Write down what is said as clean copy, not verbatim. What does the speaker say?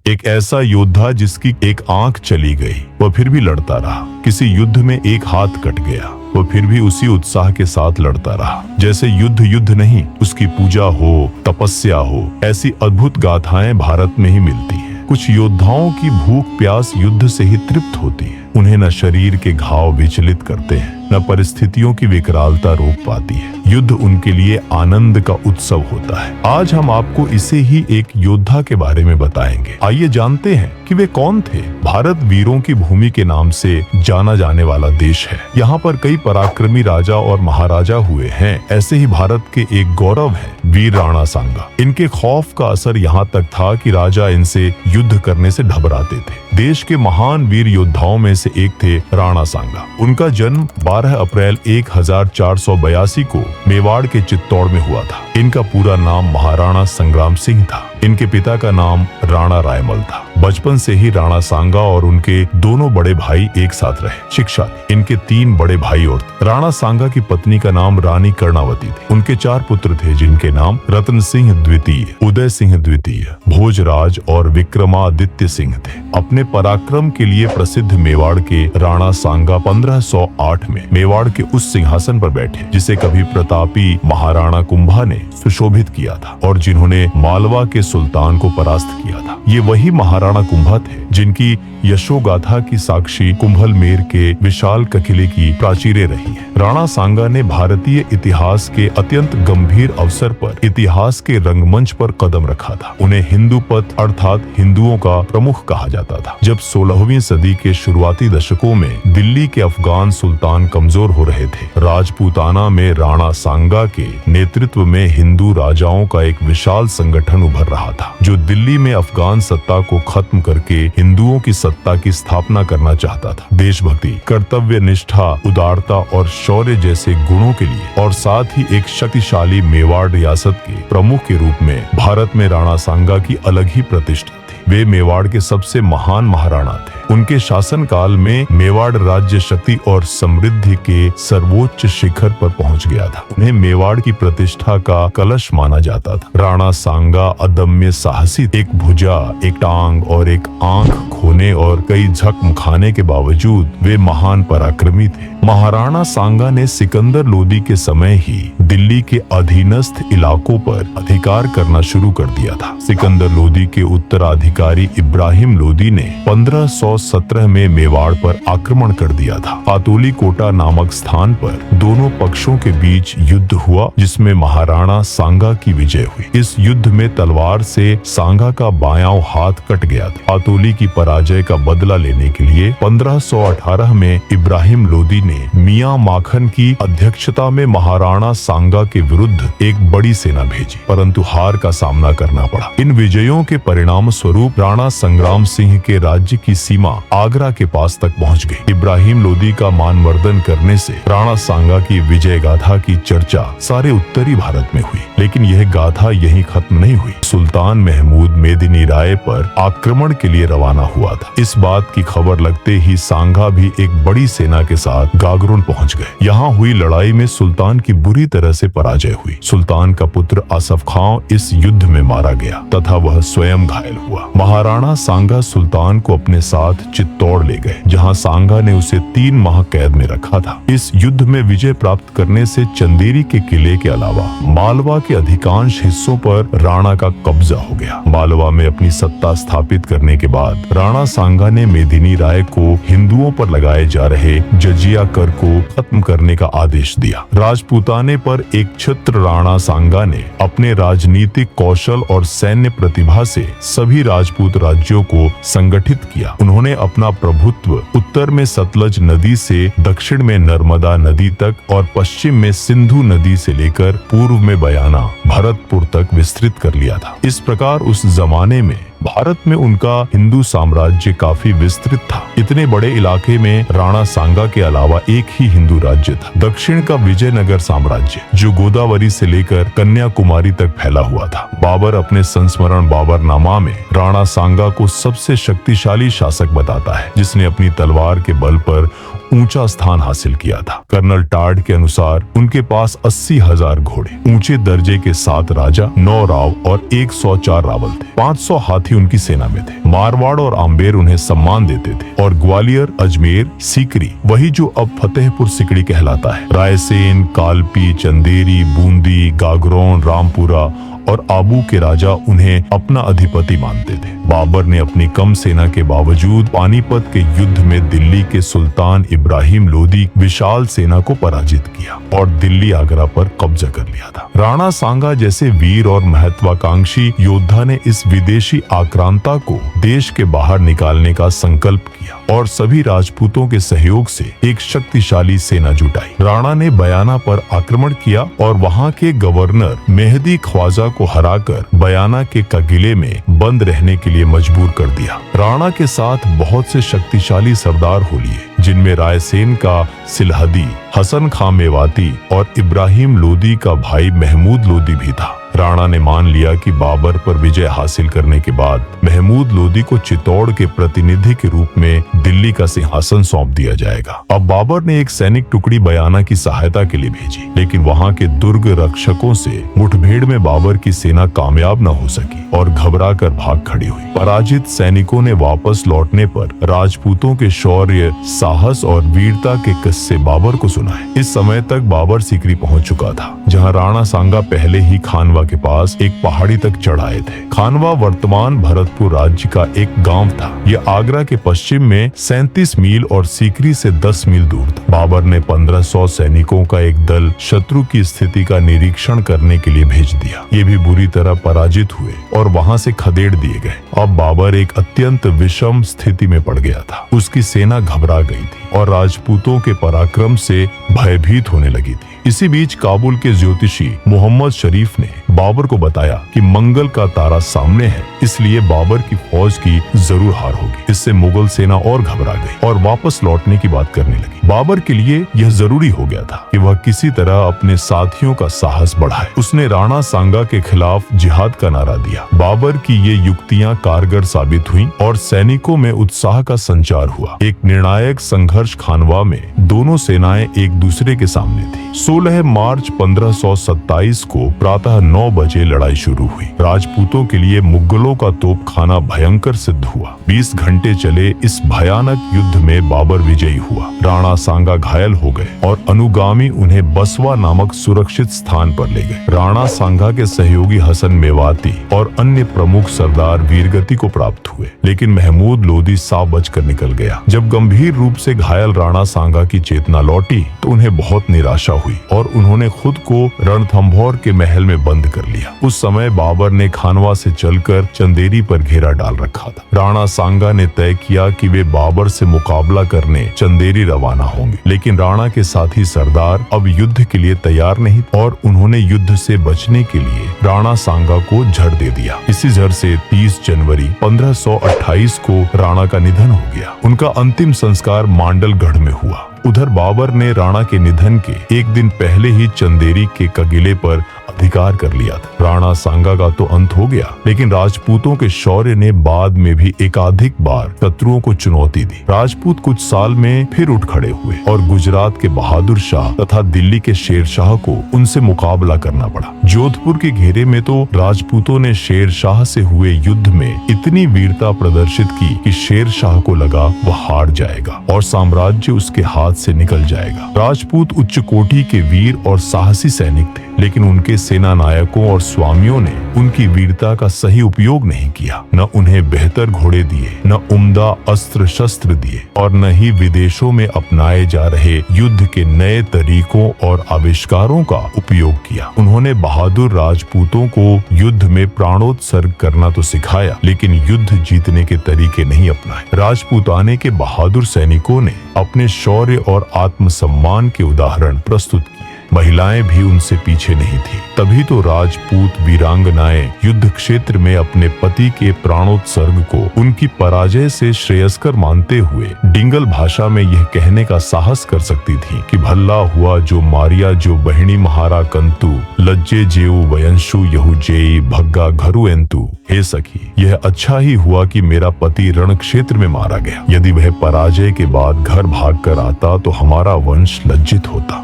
एक ऐसा योद्धा जिसकी एक आंख चली गई, वह फिर भी लड़ता रहा। किसी युद्ध में एक हाथ कट गया, वह फिर भी उसी उत्साह के साथ लड़ता रहा। जैसे युद्ध नहीं, उसकी पूजा हो, तपस्या हो, ऐसी अद्भुत गाथाएं भारत में ही मिलती हैं। कुछ योद्धाओं की भूख प्यास युद्ध से ही तृप्त होती है। उन्हें न शरीर के घाव विचलित करते हैं, न परिस्थितियों की विकरालता रोक पाती है। युद्ध उनके लिए आनंद का उत्सव होता है। आज हम आपको इसे ही एक योद्धा के बारे में बताएंगे। आइए जानते हैं कि वे कौन थे। भारत वीरों की भूमि के नाम से जाना जाने वाला देश है। यहाँ पर कई पराक्रमी राजा और महाराजा हुए हैं। ऐसे ही भारत के एक गौरव है वीर राणा सांगा। इनके खौफ का असर यहाँ तक था कि राजा इनसे युद्ध करने से घबराते थे। देश के महान वीर योद्धाओं में से एक थे राणा सांगा। उनका जन्म 12 अप्रैल 1482 को मेवाड़ के चित्तौड़ में हुआ था। इनका पूरा नाम महाराणा संग्राम सिंह था। इनके पिता का नाम राणा रायमल था। बचपन से ही राणा सांगा और उनके दोनों बड़े भाई एक साथ रहे। शिक्षा ली। इनके 3 बड़े भाई और थे। राणा सांगा की पत्नी का नाम रानी कर्णावती थी। उनके 4 पुत्र थे जिनके नाम रतन सिंह द्वितीय, उदय सिंह द्वितीय, भोजराज और विक्रमादित्य सिंह थे। अपने पराक्रम के लिए प्रसिद्ध मेवाड़ के राणा सांगा 1508 में मेवाड़ के उस सिंहासन पर बैठे जिसे कभी प्रतापी महाराणा कुंभा ने सुशोभित किया था और जिन्होंने मालवा के सुल्तान को परास्त किया था। ये वही महाराणा कुंभा थे जिनकी यशोगाथा की साक्षी कुंभलमेर के विशाल किले की प्राचीरें रही हैं। राणा सांगा ने भारतीय इतिहास के अत्यंत गंभीर अवसर पर इतिहास के रंगमंच पर कदम रखा था। उन्हें हिंदू पथ अर्थात हिंदुओं का प्रमुख कहा जाता था। जब 16वीं सदी के शुरुआती दशकों में दिल्ली के अफगान सुल्तान कमजोर हो रहे थे, राजपूताना में राणा सांगा के नेतृत्व में हिंदू राजाओं का एक विशाल संगठन उभर रहा था जो दिल्ली में अफगान सत्ता को खत्म करके हिंदुओं की सत्ता की स्थापना करना चाहता था। देशभक्ति, कर्तव्य निष्ठा, उदारता और शौर्य जैसे गुणों के लिए और साथ ही एक शक्तिशाली मेवाड़ रियासत के प्रमुख के रूप में भारत में राणा सांगा की अलग ही प्रतिष्ठा थी। वे मेवाड़ के सबसे महान महाराणा थे। उनके शासनकाल में मेवाड़ राज्य शक्ति और समृद्धि के सर्वोच्च शिखर पर पहुंच गया था। उन्हें मेवाड़ की प्रतिष्ठा का कलश माना जाता था। राणा सांगा अदम्य साहसी, एक भुजा, एक टांग और एक आंख खोने और कई जख्म खाने के बावजूद वे महान पराक्रमी थे। महाराणा सांगा ने सिकंदर लोदी के समय ही दिल्ली के अधीनस्थ इलाकों पर अधिकार करना शुरू कर दिया था। सिकंदर लोदी के उत्तराधिकारी इब्राहिम लोदी ने 1517 में मेवाड़ पर आक्रमण कर दिया था। पातोली कोटा नामक स्थान पर दोनों पक्षों के बीच युद्ध हुआ जिसमें महाराणा सांगा की विजय हुई। इस युद्ध में तलवार से सांगा का बायां हाथ कट गया था। पातोली की पराजय का बदला लेने के लिए 1518 में इब्राहिम लोदी ने मियां माखन की अध्यक्षता में महाराणा सांगा के विरुद्ध एक बड़ी सेना भेजी, परंतु हार का सामना करना पड़ा। इन विजयों के परिणाम स्वरूप राणा संग्राम सिंह के राज्य की सीमा आगरा के पास तक पहुंच गई। इब्राहिम लोदी का मानवर्धन करने से राणा सांगा की विजय गाथा की चर्चा सारे उत्तरी भारत में हुई। लेकिन यह गाथा यहीं खत्म नहीं हुई। सुल्तान महमूद मेदिनी राय पर आक्रमण के लिए रवाना हुआ था। इस बात की खबर लगते ही सांगा भी एक बड़ी सेना के साथ गागरुन पहुंच गए। यहाँ हुई लड़ाई में सुल्तान की बुरी तरह से पराजय हुई। सुल्तान का पुत्र आसफ खां इस युद्ध में मारा गया तथा वह स्वयं घायल हुआ। महाराणा सांगा सुल्तान को अपने साथ चित्तौड़ ले गए जहाँ सांगा ने उसे 3 माह कैद में रखा था। इस युद्ध में विजय प्राप्त करने से चंदेरी के किले के अलावा मालवा के अधिकांश हिस्सों पर राणा का कब्जा हो गया। मालवा में अपनी सत्ता स्थापित करने के बाद राणा सांगा ने मेदिनी राय को हिंदुओं पर लगाए जा रहे जजिया कर को खत्म करने का आदेश दिया। राजपूताने पर एक छत्र राणा सांगा ने अपने राजनीतिक कौशल और सैन्य प्रतिभा से सभी राजपूत राज्यों को संगठित किया। उन्होंने अपना प्रभुत्व उत्तर में सतलज नदी से दक्षिण में नर्मदा नदी तक और पश्चिम में सिंधु नदी से लेकर पूर्व में बयाना भरतपुर तक विस्तृत कर लिया था। इस प्रकार उस जमाने में भारत में उनका हिंदू साम्राज्य काफी विस्तृत था। इतने बड़े इलाके में राणा सांगा के अलावा एक ही हिंदू राज्य था। दक्षिण का विजयनगर साम्राज्य जो गोदावरी से लेकर कन्याकुमारी तक फैला हुआ था। बाबर अपने संस्मरण बाबरनामा में राणा सांगा को सबसे शक्तिशाली शासक बताता है जिसने अपनी तलवार के बल पर ऊंचा स्थान हासिल किया था। कर्नल टाड के अनुसार उनके पास 80,000 घोड़े, ऊंचे दर्जे के 7 राजा, 9 राव और 104 रावल थे। 500 हाथी साथी उनकी सेना में थे। मारवाड़ और आम्बेर उन्हें सम्मान देते थे और ग्वालियर, अजमेर, सीकरी, वही जो अब फतेहपुर सिकड़ी कहलाता है, रायसेन, कालपी, चंदेरी, बूंदी, गागरोन, रामपुरा और आबू के राजा उन्हें अपना अधिपति मानते थे। बाबर ने अपनी कम सेना के बावजूद पानीपत के युद्ध में दिल्ली के सुल्तान इब्राहिम लोदी विशाल सेना को पराजित किया और दिल्ली आगरा पर कब्जा कर लिया था। राणा सांगा जैसे वीर और महत्वाकांक्षी योद्धा ने इस विदेशी आक्रांता को देश के बाहर निकालने का संकल्प किया और सभी राजपूतों के सहयोग से एक शक्तिशाली सेना जुटाई। राणा ने बयाना पर आक्रमण किया और वहां के गवर्नर मेहदी ख्वाजा को हराकर बयाना के किले में बंद रहने के लिए मजबूर कर दिया। राणा के साथ बहुत से शक्तिशाली सरदार हो लिए, जिनमें रायसेन का सिलहदी, हसन खां मेवाती और इब्राहिम लोदी का भाई महमूद लोदी भी था। राणा ने मान लिया कि बाबर पर विजय हासिल करने के बाद महमूद लोदी को चित्तौड़ के प्रतिनिधि के रूप में दिल्ली का सिंहासन सौंप दिया जाएगा। अब बाबर ने एक सैनिक टुकड़ी बयाना की सहायता के लिए भेजी, लेकिन वहां के दुर्ग रक्षकों से मुठभेड़ में बाबर की सेना कामयाब न हो सकी और घबरा कर भाग खड़ी हुई। पराजित सैनिकों ने वापस लौटने पर राजपूतों के शौर्य, साहस और वीरता के किस्से बाबर को सुनाए। इस समय तक बाबर सीकरी पहुंच चुका था, जहां राणा सांगा पहले ही खानवा के पास एक पहाड़ी तक चढ़ आए थे। खानवा वर्तमान भरतपुर राज्य का एक गांव था। यह आगरा के पश्चिम में 37 मील और सीकरी से 10 मील दूर था। बाबर ने 1500 सैनिकों का एक दल शत्रु की स्थिति का निरीक्षण करने के लिए भेज दिया। ये भी बुरी तरह पराजित हुए और वहां से खदेड़ दिए गए। अब बाबर एक अत्यंत विषम स्थिति में पड़ गया था। उसकी सेना घबरा गई थी और राजपूतों के पराक्रम से भयभीत होने लगी थी। इसी बीच काबुल के ज्योतिषी मोहम्मद शरीफ ने बाबर को बताया कि मंगल का तारा सामने है, इसलिए बाबर की फौज की जरूर हार होगी। इससे मुगल सेना और घबरा गई और वापस लौटने की बात करने लगी। बाबर के लिए यह जरूरी हो गया था कि वह किसी तरह अपने साथियों का साहस बढ़ाए। उसने राणा सांगा के खिलाफ जिहाद का नारा दिया। बाबर की ये युक्तियां कारगर साबित हुईं और सैनिकों में उत्साह का संचार हुआ। एक निर्णायक संघर्ष खानवा में दोनों सेनाएं एक दूसरे के सामने थी। 16 मार्च 1527 को प्रातः 9 बजे लड़ाई शुरू हुई। राजपूतों के लिए मुगलों का तोपखाना भयंकर सिद्ध हुआ। 20 घंटे चले इस भयानक युद्ध में बाबर विजयी हुआ। राणा सांगा घायल हो गए और अनुगामी उन्हें बसवा नामक सुरक्षित स्थान पर ले गए। राणा सांगा के सहयोगी हसन मेवाती और अन्य प्रमुख सरदार वीरगति को प्राप्त हुए, लेकिन महमूद लोदी साफ बचकर निकल गया। जब गंभीर रूप से घायल राणा सांगा की चेतना लौटी तो उन्हें बहुत निराशा हुई और उन्होंने खुद को रणथंभौर के महल में बंद कर लिया। उस समय बाबर ने खानवा से चलकर चंदेरी पर घेरा डाल रखा था। राणा सांगा ने तय किया कि वे बाबर से मुकाबला करने चंदेरी रवाना होंगे, लेकिन राणा के साथी सरदार अब युद्ध के लिए तैयार नहीं और उन्होंने युद्ध से बचने के लिए राणा सांगा को झड़ दे दिया। इसी झड़ से 30 जनवरी 1528 को राणा का निधन हो गया। उनका अंतिम संस्कार मांडलगढ़ में हुआ। उधर बाबर ने राणा के निधन के एक दिन पहले ही चंदेरी के किले पर अधिकार कर लिया था। राणा सांगा का तो अंत हो गया, लेकिन राजपूतों के शौर्य ने बाद में भी एकाधिक बार शत्रुओं को चुनौती दी। राजपूत कुछ साल में फिर उठ खड़े हुए और गुजरात के बहादुर शाह तथा दिल्ली के शेर शाह को उनसे मुकाबला करना पड़ा। जोधपुर के घेरे में तो राजपूतों ने शेर शाह से हुए युद्ध में इतनी वीरता प्रदर्शित की कि शेर शाह को लगा वह हार जाएगा और साम्राज्य उसके हाथ से निकल जाएगा। राजपूत उच्च कोटि के वीर और साहसी सैनिक थे, लेकिन उनके सेना नायकों और स्वामियों ने उनकी वीरता का सही उपयोग नहीं किया। न उन्हें बेहतर घोड़े दिए, न उम्दा अस्त्र शस्त्र दिए और न ही विदेशों में अपनाए जा रहे युद्ध के नए तरीकों और आविष्कारों का उपयोग किया। उन्होंने बहादुर राजपूतों को युद्ध में प्राणोत्सर्ग करना तो सिखाया, लेकिन युद्ध जीतने के तरीके नहीं अपनाए। राजपूताने के बहादुर सैनिकों ने अपने शौर्य और आत्मसम्मान के उदाहरण प्रस्तुत किए। महिलाएं भी उनसे पीछे नहीं थी। तभी तो राजपूत वीरांगनाएं युद्ध क्षेत्र में अपने पति के प्राणोत्सर्ग को उनकी पराजय से श्रेयस्कर मानते हुए डिंगल भाषा में यह कहने का साहस कर सकती थी कि भल्ला हुआ जो मारिया जो बहिणी महारा कंतु, लज्जे जेऊ वयंशु यहु जेई भग्गा घरु एंतु। हे सखी, यह अच्छा ही हुआ कि मेरा पति रण क्षेत्र में मारा गया। यदि वह पराजय के बाद घर भाग कर आता तो हमारा वंश लज्जित होता।